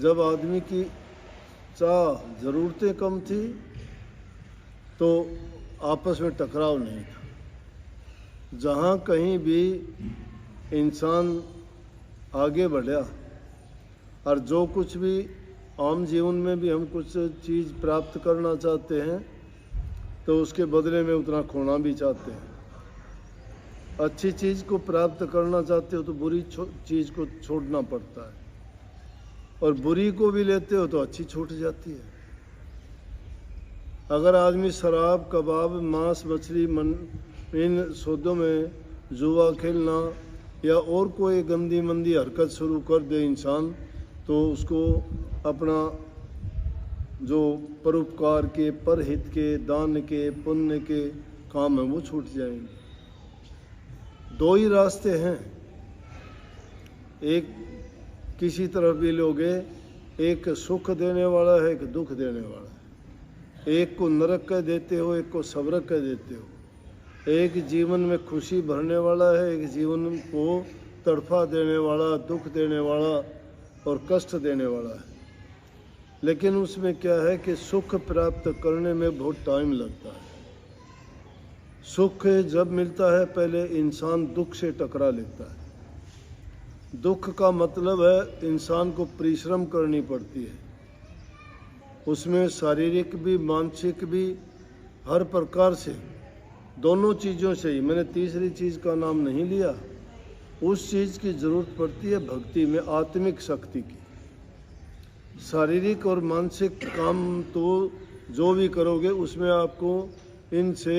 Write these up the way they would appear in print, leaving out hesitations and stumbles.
जब आदमी की चाह ज़रूरतें कम थी तो आपस में टकराव नहीं था। जहाँ कहीं भी इंसान आगे बढ़ा और जो कुछ भी आम जीवन में भी हम कुछ चीज़ प्राप्त करना चाहते हैं तो उसके बदले में उतना खोना भी चाहते हैं। अच्छी चीज़ को प्राप्त करना चाहते हो तो बुरी चीज़ को छोड़ना पड़ता है, और बुरी को भी लेते हो तो अच्छी छूट जाती है। अगर आदमी शराब, कबाब, मांस, मछली, इन सौदों में जुआ खेलना या और कोई गंदी मंदी हरकत शुरू कर दे इंसान, तो उसको अपना जो परोपकार के, परहित के, दान के, पुण्य के काम है वो छूट जाएंगे। दो ही रास्ते हैं, एक किसी तरफ भी लोगे, एक सुख देने वाला है, एक दुख देने वाला है। एक को नरक कह देते हो, एक को स्वर्ग कह देते हो। एक जीवन में खुशी भरने वाला है, एक जीवन को तड़फा देने वाला, दुख देने वाला और कष्ट देने वाला है। लेकिन उसमें क्या है कि सुख प्राप्त करने में बहुत टाइम लगता है। सुख जब मिलता है पहले इंसान दुख से टकरा लेता है। दुख का मतलब है इंसान को परिश्रम करनी पड़ती है, उसमें शारीरिक भी, मानसिक भी, हर प्रकार से, दोनों चीज़ों से ही। मैंने तीसरी चीज़ का नाम नहीं लिया। उस चीज़ की ज़रूरत पड़ती है भक्ति में, आत्मिक शक्ति की। शारीरिक और मानसिक काम तो जो भी करोगे उसमें आपको इनसे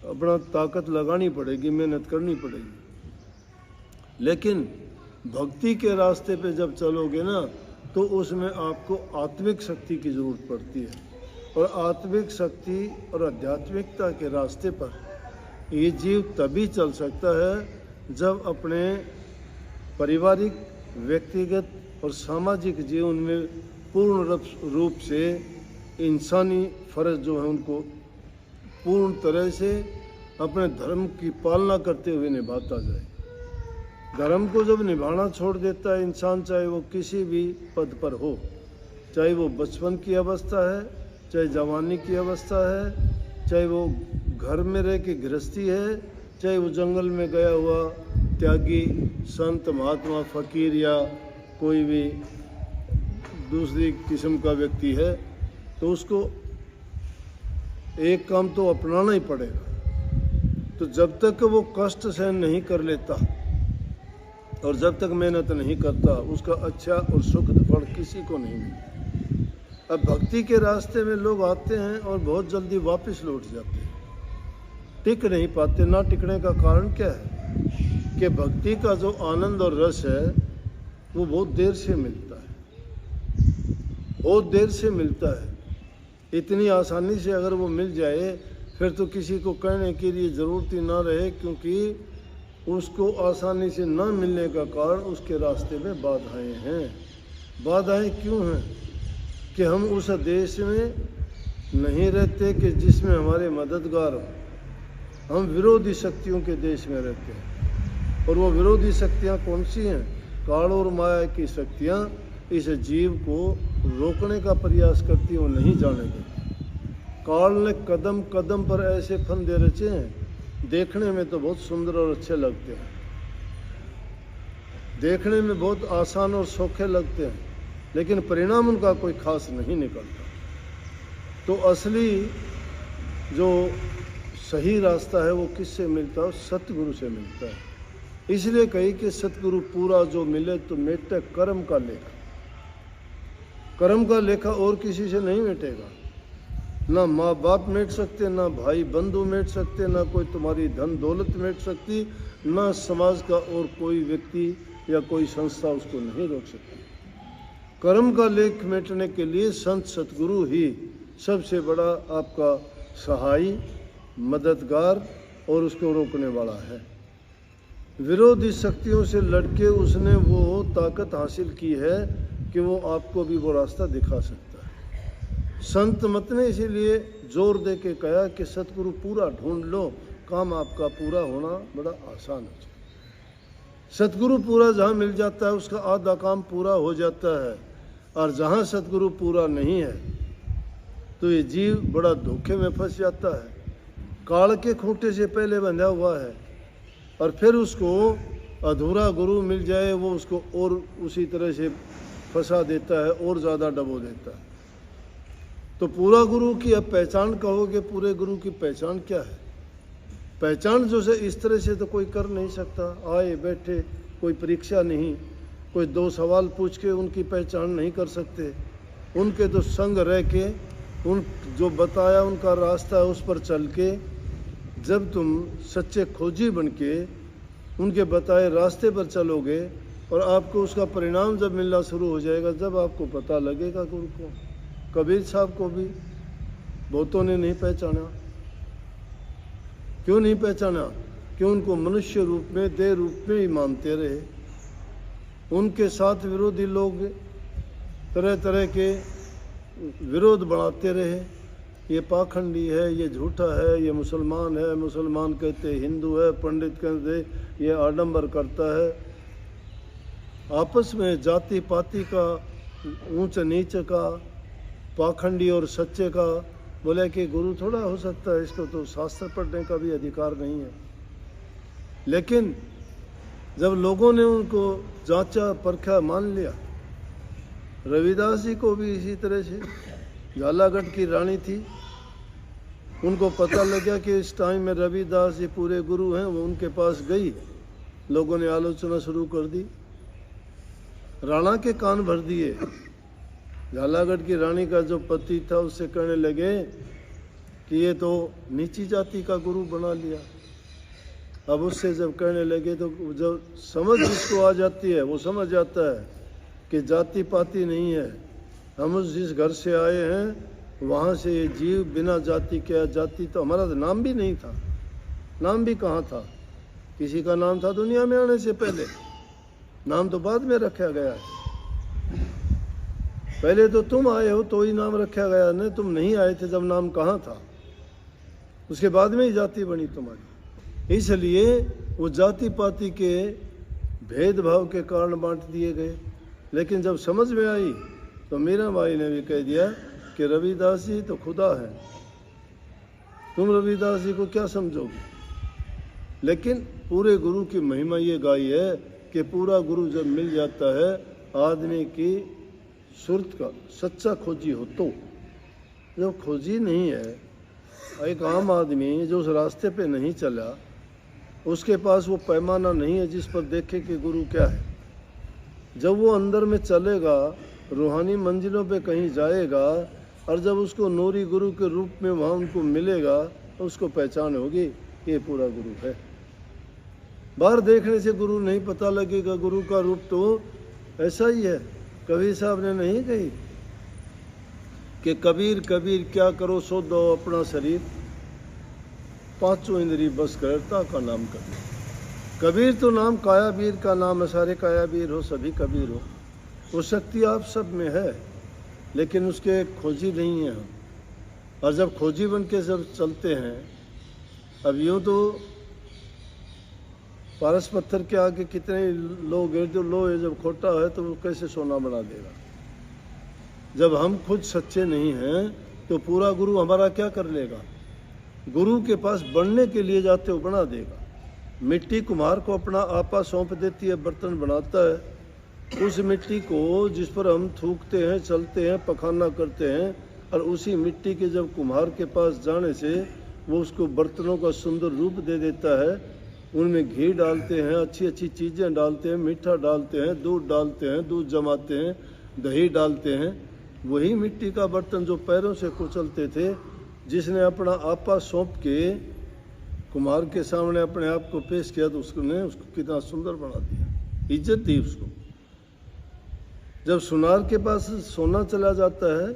अपना ताकत लगानी पड़ेगी, मेहनत करनी पड़ेगी। लेकिन भक्ति के रास्ते पे जब चलोगे ना तो उसमें आपको आत्मिक शक्ति की ज़रूरत पड़ती है। और आत्मिक शक्ति और आध्यात्मिकता के रास्ते पर ये जीव तभी चल सकता है जब अपने पारिवारिक, व्यक्तिगत और सामाजिक जीवन में पूर्ण रूप से इंसानी फ़र्ज जो है उनको पूर्ण तरह से अपने धर्म की पालना करते हुए निभाता जाए। धर्म को जब निभाना छोड़ देता है इंसान, चाहे वो किसी भी पद पर हो, चाहे वो बचपन की अवस्था है, चाहे जवानी की अवस्था है, चाहे वो घर में रह के गृहस्थी है, चाहे वो जंगल में गया हुआ त्यागी संत, महात्मा, फकीर या कोई भी दूसरी किस्म का व्यक्ति है, तो उसको एक काम तो अपनाना ही पड़ेगा। तो जब तक वो कष्ट सहन नहीं कर लेता और जब तक मेहनत नहीं करता, उसका अच्छा और सुखद फल किसी को नहीं मिलता। अब भक्ति के रास्ते में लोग आते हैं और बहुत जल्दी वापस लौट जाते हैं, टिक नहीं पाते। ना टिकने का कारण क्या है कि भक्ति का जो आनंद और रस है वो बहुत देर से मिलता है, बहुत देर से मिलता है। इतनी आसानी से अगर वो मिल जाए फिर तो किसी को कहने के लिए ज़रूरत ही ना रहे, क्योंकि उसको आसानी से ना मिलने का कारण उसके रास्ते में बाधाएं हैं। बाधाएं क्यों हैं कि हम उस देश में नहीं रहते कि जिसमें हमारे मददगार हों। हम विरोधी शक्तियों के देश में रहते हैं, और वो विरोधी शक्तियाँ कौन सी हैं? काल और माया की शक्तियाँ इस जीव को रोकने का प्रयास करती हैं, वो नहीं जाने देती। काल ने कदम कदम पर ऐसे फंदे रचे हैं, देखने में तो बहुत सुंदर और अच्छे लगते हैं, देखने में बहुत आसान और सौखे लगते हैं, लेकिन परिणाम उनका कोई खास नहीं निकलता। तो असली जो सही रास्ता है वो किससे मिलता है? सतगुरु से मिलता है। इसलिए कही कि सतगुरु पूरा जो मिले तो मेटे कर्म का लेखा। कर्म का लेखा और किसी से नहीं मिटेगा। ना माँ बाप मिट सकते, ना भाई बंधु मिट सकते, ना कोई तुम्हारी धन दौलत मिट सकती, ना समाज का और कोई व्यक्ति या कोई संस्था उसको नहीं रोक सकती। कर्म का लेख मिटने के लिए संत सतगुरु ही सबसे बड़ा आपका सहाय, मददगार और उसको रोकने वाला है। विरोधी शक्तियों से लड़के उसने वो ताकत हासिल की है कि वो आपको भी वो रास्ता दिखा सकता है। संत मत ने इसीलिए जोर दे के कहा कि सतगुरु पूरा ढूंढ लो, काम आपका पूरा होना बड़ा आसान हो जाए। सतगुरु पूरा जहाँ मिल जाता है उसका आधा काम पूरा हो जाता है। और जहाँ सतगुरु पूरा नहीं है तो ये जीव बड़ा धोखे में फंस जाता है। काल के खूंटे से पहले बंधा हुआ है और फिर उसको अधूरा गुरु मिल जाए वो उसको और उसी तरह से फंसा देता है और ज़्यादा डबो देता है। तो पूरा गुरु की अब पहचान कहोगे, पूरे गुरु की पहचान क्या है? पहचान जो से इस तरह से तो कोई कर नहीं सकता। आए बैठे, कोई परीक्षा नहीं, कोई 2 सवाल पूछ के उनकी पहचान नहीं कर सकते। उनके तो संग रह के, उन जो बताया उनका रास्ता है उस पर चल के, जब तुम सच्चे खोजी बन के उनके बताए रास्ते पर चलोगे और आपको उसका परिणाम जब मिलना शुरू हो जाएगा, जब आपको पता लगेगा गुरु को। कबीर साहब को भी बहुतों ने नहीं पहचाना। क्यों नहीं पहचाना? क्यों उनको मनुष्य रूप में, देह रूप में ही मानते रहे। उनके साथ विरोधी लोग तरह तरह के विरोध बढ़ाते रहे। ये पाखंडी है, ये झूठा है, ये मुसलमान है, मुसलमान कहते हिंदू है, पंडित कहते ये आडंबर करता है। आपस में जाति पाति का, ऊंच नीच का, पाखंडी और सच्चे का, बोले कि गुरु थोड़ा हो सकता है, इसको तो शास्त्र पढ़ने का भी अधिकार नहीं है। लेकिन जब लोगों ने उनको जांचा परखा, मान लिया। रविदास जी को भी इसी तरह से, झालागढ़ की रानी थी, उनको पता लगा कि इस टाइम में रविदास जी पूरे गुरु हैं। वो उनके पास गई, लोगों ने आलोचना शुरू कर दी, राणा के कान भर दिए। झालागढ़ की रानी का जो पति था उससे कहने लगे कि ये तो नीची जाति का गुरु बना लिया। अब उससे जब कहने लगे तो जब समझ जिसको आ जाती है वो समझ जाता है कि जाति पाति नहीं है। हम उस जिस घर से आए हैं वहाँ से ये जीव बिना जाति के, जाति तो हमारा तो नाम भी नहीं था। नाम भी कहाँ था? किसी का नाम था दुनिया में आने से पहले? नाम तो बाद में रखा गया है। पहले तो तुम आए हो तो ही नाम रखा गया, नहीं तुम नहीं आए थे जब नाम कहाँ था। उसके बाद में ही जाति बनी तुम्हारी। इसलिए वो जाति पाति के भेदभाव के कारण बांट दिए गए। लेकिन जब समझ में आई तो मीरा बाई ने भी कह दिया कि रविदास जी तो खुदा है, तुम रविदास जी को क्या समझोगे। लेकिन पूरे गुरु की महिमा ये गाई है कि पूरा गुरु जब मिल जाता है आदमी की सुरत का, सच्चा खोजी हो तो। जो खोजी नहीं है, एक आम आदमी जो उस रास्ते पे नहीं चला, उसके पास वो पैमाना नहीं है जिस पर देखे कि गुरु क्या है। जब वो अंदर में चलेगा, रूहानी मंजिलों पे कहीं जाएगा और जब उसको नूरी गुरु के रूप में वहाँ उनको मिलेगा तो उसको पहचान होगी ये पूरा गुरु है। बाहर देखने से गुरु नहीं पता लगेगा, गुरु का रूप तो ऐसा ही है। कबीर साहब ने नहीं कही कि कबीर कबीर क्या करो सो दो अपना शरीर, पांचों इंद्री बस करता का नाम कबीर। कबीर तो नाम कायाबीर का नाम है, सारे कायाबीर हो, सभी कबीर हो। वो शक्ति आप सब में है, लेकिन उसके खोजी नहीं है हम। और जब खोजी बन के जब चलते हैं, अब यूँ तो पारस पत्थर के आगे कितने लोग हैं जो लो है, जब खोटा है तो वो कैसे सोना बना देगा। जब हम खुद सच्चे नहीं हैं तो पूरा गुरु हमारा क्या कर लेगा। गुरु के पास बढ़ने के लिए जाते हो बना देगा। मिट्टी कुम्हार को अपना आपा सौंप देती है, बर्तन बनाता है। उस मिट्टी को जिस पर हम थूकते हैं, चलते हैं, पखाना करते हैं, और उसी मिट्टी के जब कुम्हार के पास जाने से वो उसको बर्तनों का सुंदर रूप दे देता है। उनमें घी डालते हैं, अच्छी अच्छी चीज़ें डालते हैं, मीठा डालते हैं, दूध डालते हैं, दूध जमाते हैं, दही डालते हैं। वही मिट्टी का बर्तन जो पैरों से कुचलते थे, जिसने अपना आपा सौंप के कुम्हार के सामने अपने आप को पेश किया तो उसने उसको कितना सुंदर बना दिया, इज्जत दी उसको। जब सुनार के पास सोना चला जाता है,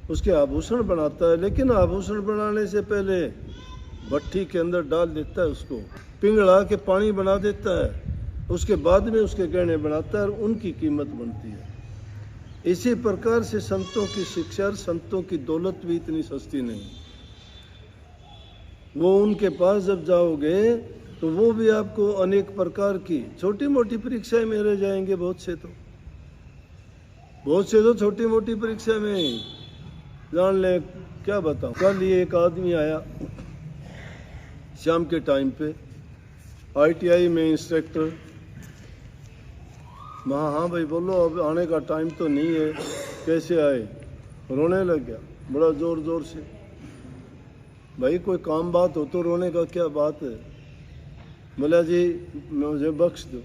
उसके आभूषण बनाता है, लेकिन आभूषण बनाने से पहले भट्टी के अंदर डाल देता है, उसको पिघला के पानी बना देता है, उसके बाद में उसके गहने बनाता है और उनकी कीमत बनती है। इसी प्रकार से संतों की शिक्षा और संतों की दौलत भी इतनी सस्ती नहीं। वो उनके पास जब जाओगे तो वो भी आपको अनेक प्रकार की छोटी मोटी परीक्षाएं में रह जाएंगे बहुत से। तो बहुत से तो छोटी मोटी परीक्षा में जान ले, क्या बताऊं। कल ये एक आदमी आया शाम के टाइम पे, ITI में इंस्ट्रक्टर। हाँ भाई बोलो, अब आने का टाइम तो नहीं है, कैसे आए। रोने लग गया बड़ा जोर जोर से। भाई कोई काम बात हो तो रोने का क्या बात है। बोला जी मुझे बख्श दो,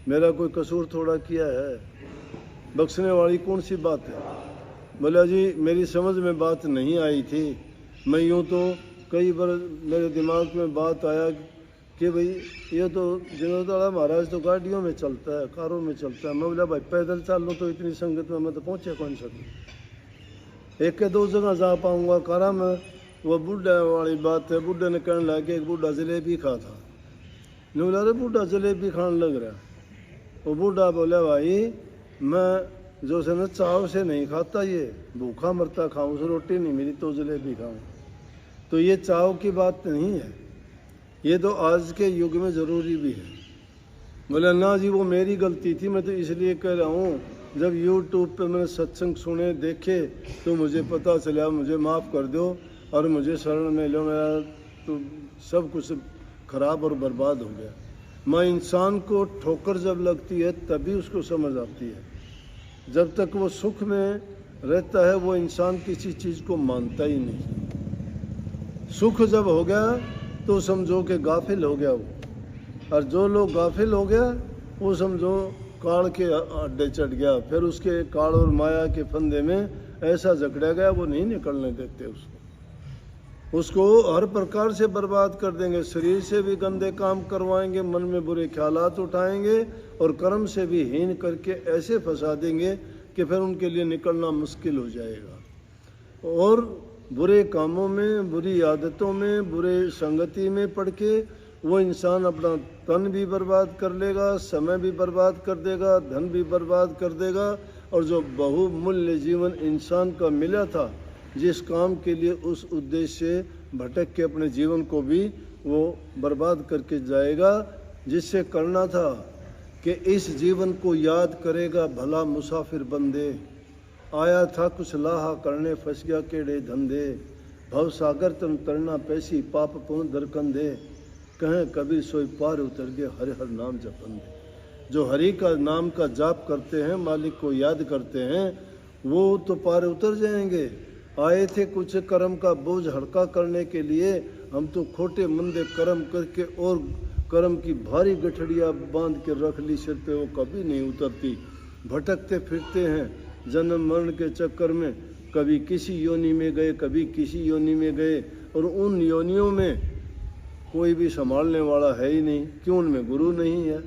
मेरा कोई कसूर थोड़ा किया है, बख्शने वाली कौन सी बात है। बोला जी मेरी समझ में बात नहीं आई थी, मैं यूँ तो कई बार मेरे दिमाग में बात आया कि भाई ये तो जीर्णोद्धार महाराज तो गाड़ियों में चलता है, कारों में चलता है। मैं बोला भाई पैदल चल लो तो इतनी संगत में मैं तो पहुँचे कौन सकूँ, एक के दो जगह जा पाऊँगा। कारा में वो बूढ़ा वाली बात है। बूढ़े ने कहने लगे एक बूढ़ा जलेबी खा था। नहीं बोला अरे बूढ़ा जलेबी खाने लग रहा। वो बूढ़ा बोला भाई मैं जो से न चाव से नहीं खाता, ये भूखा मरता खाऊं, से रोटी नहीं मिली तो जलेबी खाऊं। तो ये चाव की बात नहीं है, ये तो आज के युग में ज़रूरी भी है। बोला ना जी वो मेरी गलती थी, मैं तो इसलिए कह रहा हूँ जब यूट्यूब पे मैंने सत्संग सुने देखे तो मुझे पता चला, मुझे माफ़ कर दो और मुझे शरण में लो, मेरा तो सब कुछ खराब और बर्बाद हो गया। मैं इंसान को ठोकर जब लगती है तभी उसको समझ आती है, जब तक वो सुख में रहता है वो इंसान किसी चीज़ को मानता ही नहीं। सुख जब हो गया तो समझो कि गाफिल हो गया वो, और जो लोग गाफिल हो गया वो समझो काल के अड्डे चढ़ गया, फिर उसके काल और माया के फंदे में ऐसा जकड़ा गया वो नहीं निकलने देते उसको हर प्रकार से बर्बाद कर देंगे। शरीर से भी गंदे काम करवाएंगे, मन में बुरे ख्यालात उठाएंगे और कर्म से भी हीन करके ऐसे फंसा देंगे कि फिर उनके लिए निकलना मुश्किल हो जाएगा। और बुरे कामों में, बुरी आदतों में, बुरे संगति में पड़ के वो इंसान अपना तन भी बर्बाद कर लेगा, समय भी बर्बाद कर देगा, धन भी बर्बाद कर देगा, और जो बहुमूल्य जीवन इंसान का मिला था जिस काम के लिए, उस उद्देश्य से भटक के अपने जीवन को भी वो बर्बाद करके जाएगा। जिससे करना था कि इस जीवन को याद करेगा भला मुसाफिर बंदे, आया था कुछ लाहा करने फंस गया केड़े धंधे, भव सागर तुम तरना पैसी पाप पुण्य दरकंदे, कहें कबीर सोई पार उतर गए हर हर नाम जपंदे। जो हरि का नाम का जाप करते हैं, मालिक को याद करते हैं, वो तो पार उतर जाएंगे। आए थे कुछ कर्म का बोझ हल्का करने के लिए, हम तो खोटे मंदे कर्म करके और कर्म की भारी गठड़ियाँ बांध के रख ली सिर पे, वो कभी नहीं उतरती। भटकते फिरते हैं जन्म मरण के चक्कर में, कभी किसी योनि में गए, कभी किसी योनि में गए, और उन योनियों में कोई भी संभालने वाला है ही नहीं। क्यों? उनमें गुरु नहीं है,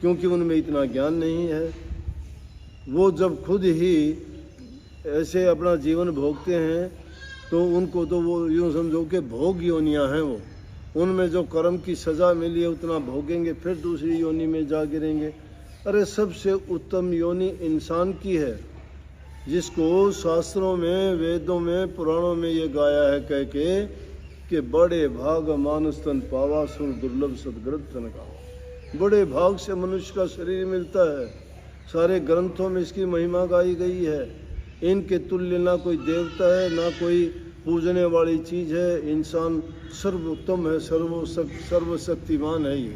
क्योंकि उनमें इतना ज्ञान नहीं है। वो जब खुद ही ऐसे अपना जीवन भोगते हैं तो उनको तो वो यूँ समझो कि भोग योनियाँ हैं वो, उनमें जो कर्म की सज़ा मिली है उतना भोगेंगे, फिर दूसरी योनि में जा गिरेंगे। अरे सबसे उत्तम योनि इंसान की है, जिसको शास्त्रों में, वेदों में, पुराणों में ये गाया है कह के कि बड़े भाग मानुष तन पावा सुर दुर्लभ सदग्रंथ तन का। बड़े भाग से मनुष्य का शरीर मिलता है, सारे ग्रंथों में इसकी महिमा गाई गई है। इनके तुल्य ना कोई देवता है, ना कोई पूजने वाली चीज़ है। इंसान सर्वोत्तम है, सर्वशक्तिमान है। ये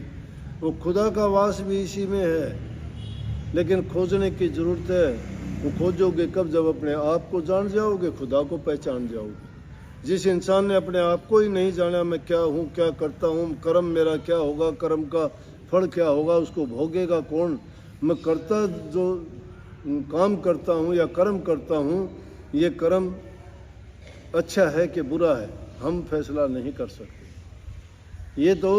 वो खुदा का वास भी इसी में है, लेकिन खोजने की ज़रूरत है। वो खोजोगे कब? जब अपने आप को जान जाओगे, खुदा को पहचान जाओगे। जिस इंसान ने अपने आप को ही नहीं जाना, मैं क्या हूँ, क्या करता हूँ, कर्म मेरा क्या होगा, कर्म का फल क्या होगा, उसको भोगेगा कौन? मैं करता जो काम करता हूँ या कर्म करता हूँ, ये कर्म अच्छा है कि बुरा है, हम फैसला नहीं कर सकते। ये तो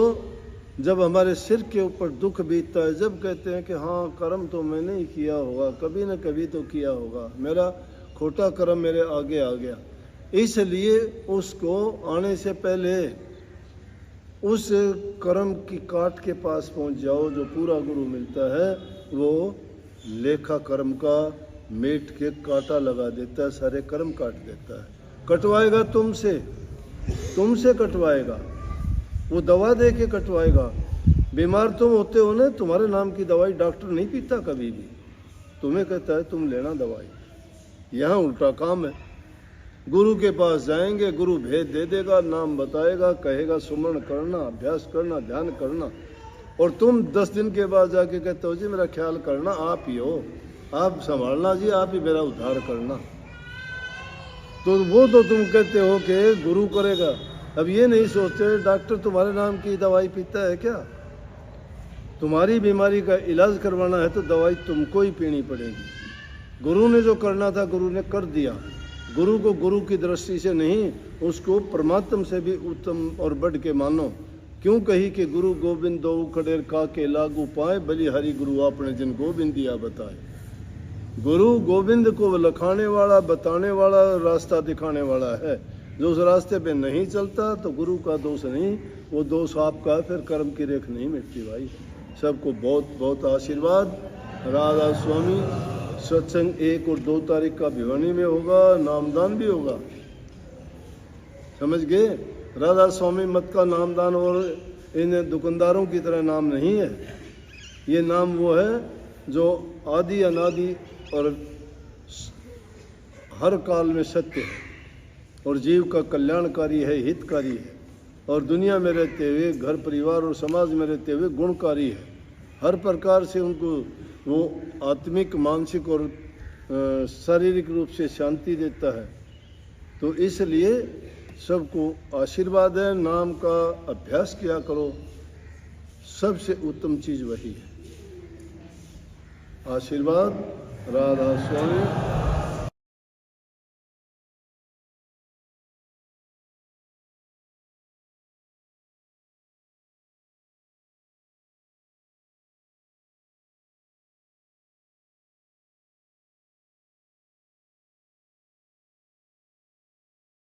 जब हमारे सिर के ऊपर दुख बीतता है, जब कहते हैं कि हाँ कर्म तो मैंने ही किया होगा, कभी न कभी तो किया होगा, मेरा खोटा कर्म मेरे आगे आ गया, इसलिए उसको आने से पहले उस कर्म की काट के पास पहुंच जाओ। जो पूरा गुरु मिलता है वो लेखा कर्म का मेट के काटा लगा देता है, सारे कर्म काट देता है, कटवाएगा तुमसे कटवाएगा, वो दवा दे के कटवाएगा। बीमार तुम होते हो ना, तुम्हारे नाम की दवाई डॉक्टर नहीं पीता कभी भी, तुम्हें कहता है तुम लेना दवाई। यहाँ उल्टा काम है। गुरु के पास जाएंगे, गुरु भेद दे देगा, नाम बताएगा, कहेगा सुमरण करना, अभ्यास करना, ध्यान करना, और तुम 10 दिन के बाद जाके कहते हो जी मेरा ख्याल करना, आप ही हो, आप संभालना जी, आप ही मेरा उद्धार करना। तो वो तो तुम कहते हो कि गुरु करेगा। अब ये नहीं सोचते डॉक्टर तुम्हारे नाम की दवाई पीता है क्या? तुम्हारी बीमारी का इलाज करवाना है तो दवाई तुमको ही पीनी पड़ेगी। गुरु ने जो करना था गुरु ने कर दिया। गुरु को गुरु की दृष्टि से नहीं, उसको परमात्मा से भी उत्तम और बढ़ के मानो। क्यों कही कि गुरु गोविंद दो खड़ेर का के लागू पाए, बलिहारी गुरु आपने जिन गोविंद दिया बताए। गुरु गोविंद को लखाने वाला, बताने वाला, रास्ता दिखाने वाला है। जो उस रास्ते पे नहीं चलता तो गुरु का दोष नहीं, वो दोष आपका है, फिर कर्म की रेख नहीं मिटती भाई। सबको बहुत बहुत आशीर्वाद। राधा स्वामी सत्संग 1 और 2 तारीख का भिवानी में होगा, नामदान भी होगा, समझ गए। राधा स्वामी मत का नामदान और इन दुकानदारों की तरह नाम नहीं है। ये नाम वो है जो आदि अनादि और हर काल में सत्य है और जीव का कल्याणकारी है, हितकारी है, और दुनिया में रहते हुए, घर परिवार और समाज में रहते हुए गुणकारी है। हर प्रकार से उनको वो आत्मिक, मानसिक और शारीरिक रूप से शांति देता है। तो इसलिए सबको आशीर्वाद है, नाम का अभ्यास किया करो, सबसे उत्तम चीज़ वही है। आशीर्वाद। राधा स्वामी।